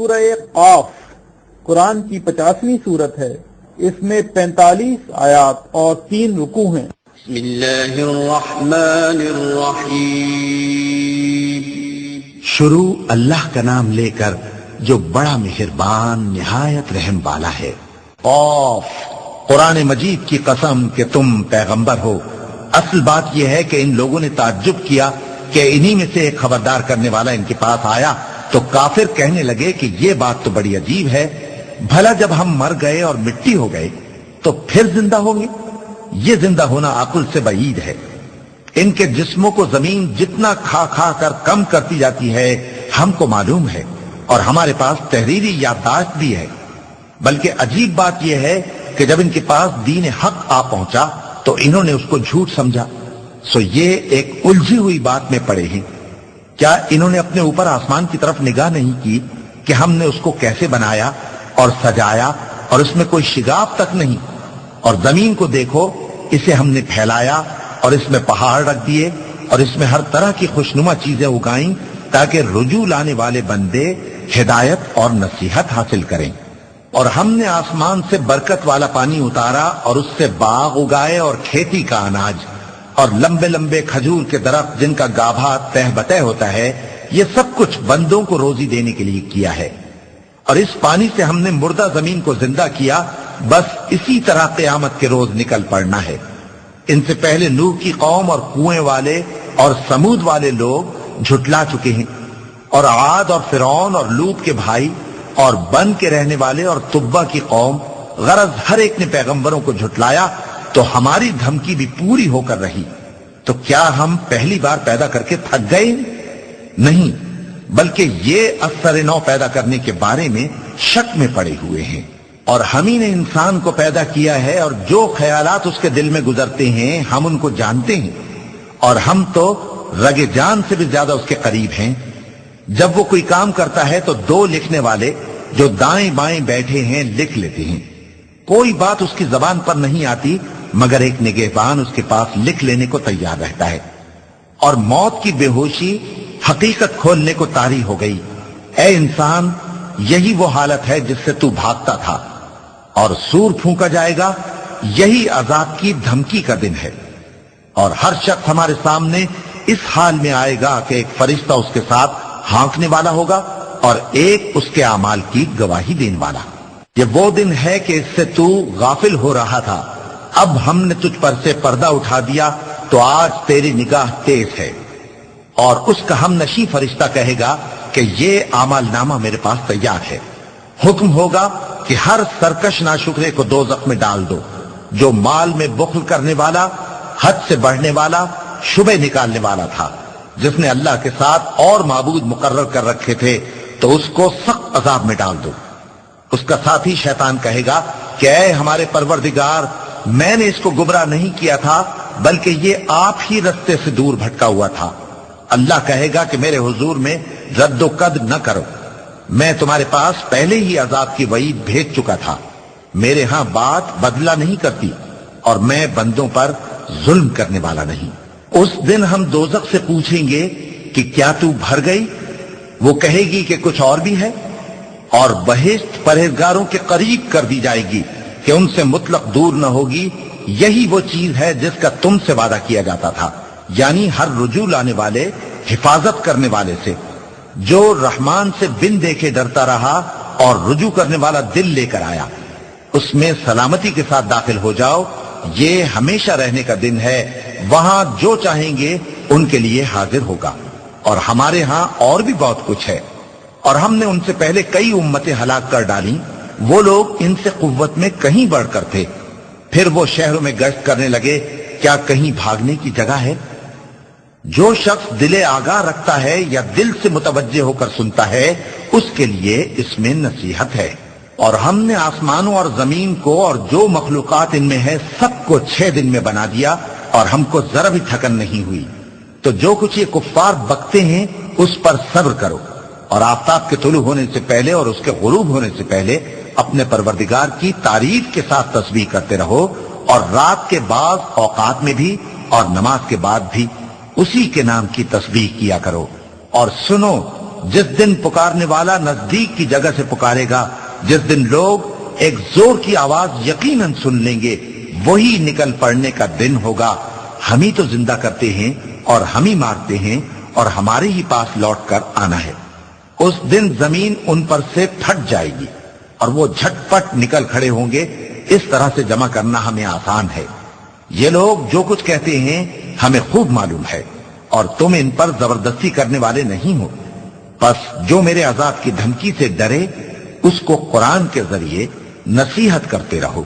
سورہ قاف قرآن کی 50ویں صورت ہے. اس میں 45 آیات اور 3 رکوع ہیں. بسم اللہ الرحمن الرحیم. شروع اللہ کا نام لے کر جو بڑا مہربان نہایت رحم والا ہے. قاف قرآن مجید کی قسم کہ تم پیغمبر ہو. اصل بات یہ ہے کہ ان لوگوں نے تعجب کیا کہ انہی میں سے ایک خبردار کرنے والا ان کے پاس آیا تو کافر کہنے لگے کہ یہ بات تو بڑی عجیب ہے. بھلا جب ہم مر گئے اور مٹی ہو گئے تو پھر زندہ ہوں گے؟ یہ زندہ ہونا عقل سے بعید ہے. ان کے جسموں کو زمین جتنا کھا کھا کر کم کرتی جاتی ہے ہم کو معلوم ہے، اور ہمارے پاس تحریری یادداشت بھی ہے. بلکہ عجیب بات یہ ہے کہ جب ان کے پاس دین حق آ پہنچا تو انہوں نے اس کو جھوٹ سمجھا. سو یہ ایک الجھی ہوئی بات میں پڑے ہیں. کیا انہوں نے اپنے اوپر آسمان کی طرف نگاہ نہیں کی کہ ہم نے اس کو کیسے بنایا اور سجایا اور اس میں کوئی شگاف تک نہیں؟ اور زمین کو دیکھو، اسے ہم نے پھیلایا اور اس میں پہاڑ رکھ دیے اور اس میں ہر طرح کی خوشنما چیزیں اگائیں تاکہ رجوع لانے والے بندے ہدایت اور نصیحت حاصل کریں. اور ہم نے آسمان سے برکت والا پانی اتارا اور اس سے باغ اگائے اور کھیتی کا اناج اور لمبے لمبے کھجور کے درخت جن کا گابھا تہ بتہ ہوتا ہے. یہ سب کچھ بندوں کو روزی دینے کے لیے کیا ہے. اور اس پانی سے ہم نے مردہ زمین کو زندہ کیا. بس اسی طرح قیامت کے روز نکل پڑنا ہے. ان سے پہلے نوح کی قوم اور کنویں والے اور سمود والے لوگ جھٹلا چکے ہیں، اور عاد اور فرعون اور لوط کے بھائی اور بن کے رہنے والے اور تبا کی قوم. غرض ہر ایک نے پیغمبروں کو جھٹلایا تو ہماری دھمکی بھی پوری ہو کر رہی. تو کیا ہم پہلی بار پیدا کر کے تھک گئے؟ نہیں، بلکہ یہ اثر نو پیدا کرنے کے بارے میں شک میں پڑے ہوئے ہیں. اور ہم ہی نے انسان کو پیدا کیا ہے، اور جو خیالات اس کے دل میں گزرتے ہیں ہم ان کو جانتے ہیں، اور ہم تو رگ جان سے بھی زیادہ اس کے قریب ہیں. جب وہ کوئی کام کرتا ہے تو 2 لکھنے والے جو دائیں بائیں بیٹھے ہیں لکھ لیتے ہیں. کوئی بات اس کی زبان پر نہیں آتی مگر ایک نگہبان اس کے پاس لکھ لینے کو تیار رہتا ہے. اور موت کی بے ہوشی حقیقت کھولنے کو طاری ہو گئی. اے انسان، یہی وہ حالت ہے جس سے تو بھاگتا تھا. اور سور پھونکا جائے گا، یہی عذاب کی دھمکی کا دن ہے. اور ہر شخص ہمارے سامنے اس حال میں آئے گا کہ ایک فرشتہ اس کے ساتھ ہانکنے والا ہوگا اور ایک اس کے اعمال کی گواہی دینے والا. یہ وہ دن ہے کہ اس سے تو غافل ہو رہا تھا. اب ہم نے تجھ پر سے پردہ اٹھا دیا تو آج تیری نگاہ تیز ہے. اور اس کا ہم نشیں فرشتہ کہے گا کہ یہ اعمال نامہ میرے پاس تیار ہے. حکم ہوگا کہ ہر سرکش ناشکرے کو دوزخ میں ڈال دو. جو مال میں بخل کرنے والا، حد سے بڑھنے والا، شبہ نکالنے والا تھا، جس نے اللہ کے ساتھ اور معبود مقرر کر رکھے تھے، تو اس کو سخت عذاب میں ڈال دو. اس کا ساتھی شیطان کہے گا کہ اے ہمارے پروردگار، میں نے اس کو گمراہ نہیں کیا تھا بلکہ یہ آپ ہی رستے سے دور بھٹکا ہوا تھا. اللہ کہے گا کہ میرے حضور میں رد و قد نہ کرو، میں تمہارے پاس پہلے ہی عذاب کی وعید بھیج چکا تھا. میرے ہاں بات بدلہ نہیں کرتی اور میں بندوں پر ظلم کرنے والا نہیں. اس دن ہم دوزخ سے پوچھیں گے کہ کیا تو بھر گئی؟ وہ کہے گی کہ کچھ اور بھی ہے. اور بہشت پرہیزگاروں کے قریب کر دی جائے گی کہ ان سے مطلق دور نہ ہوگی. یہی وہ چیز ہے جس کا تم سے وعدہ کیا جاتا تھا، یعنی ہر رجوع لانے والے، حفاظت کرنے والے سے. جو رحمان سے بن دیکھے ڈرتا رہا اور رجوع کرنے والا دل لے کر آیا، اس میں سلامتی کے ساتھ داخل ہو جاؤ. یہ ہمیشہ رہنے کا دن ہے، وہاں جو چاہیں گے ان کے لیے حاضر ہوگا. اور ہمارے ہاں اور بھی بہت کچھ ہے. اور ہم نے ان سے پہلے کئی امتیں ہلاک کر ڈالیں، وہ لوگ ان سے قوت میں کہیں بڑھ کر تھے. پھر وہ شہروں میں گشت کرنے لگے، کیا کہیں بھاگنے کی جگہ ہے؟ جو شخص دل آگاہ رکھتا ہے یا دل سے متوجہ ہو کر سنتا ہے، اس کے لیے اس میں نصیحت ہے. اور ہم نے آسمانوں اور زمین کو اور جو مخلوقات ان میں ہے سب کو 6 دن میں بنا دیا، اور ہم کو ذرا بھی تھکن نہیں ہوئی. تو جو کچھ یہ کفار بکتے ہیں اس پر صبر کرو. اور آفتاب کے طلوع ہونے سے پہلے اور اس کے غروب ہونے سے پہلے اپنے پروردگار کی تعریف کے ساتھ تسبیح کرتے رہو. اور رات کے بعض اوقات میں بھی اور نماز کے بعد بھی اسی کے نام کی تسبیح کیا کرو. اور سنو، جس دن پکارنے والا نزدیک کی جگہ سے پکارے گا، جس دن لوگ ایک زور کی آواز یقیناً سن لیں گے، وہی نکل پڑنے کا دن ہوگا۔ ہم ہی تو زندہ کرتے ہیں اور ہم ہی مارتے ہیں اور ہمارے ہی پاس لوٹ کر آنا ہے۔ اس دن زمین ان پر سے پھٹ جائے گی اور وہ جھٹ پٹ نکل کھڑے ہوں گے۔ اس طرح سے جمع کرنا ہمیں آسان ہے۔ یہ لوگ جو کچھ کہتے ہیں ہمیں خوب معلوم ہے، اور تم ان پر زبردستی کرنے والے نہیں ہو۔ پس جو میرے عذاب کی دھمکی سے ڈرے، اس کو قرآن کے ذریعے نصیحت کرتے رہو۔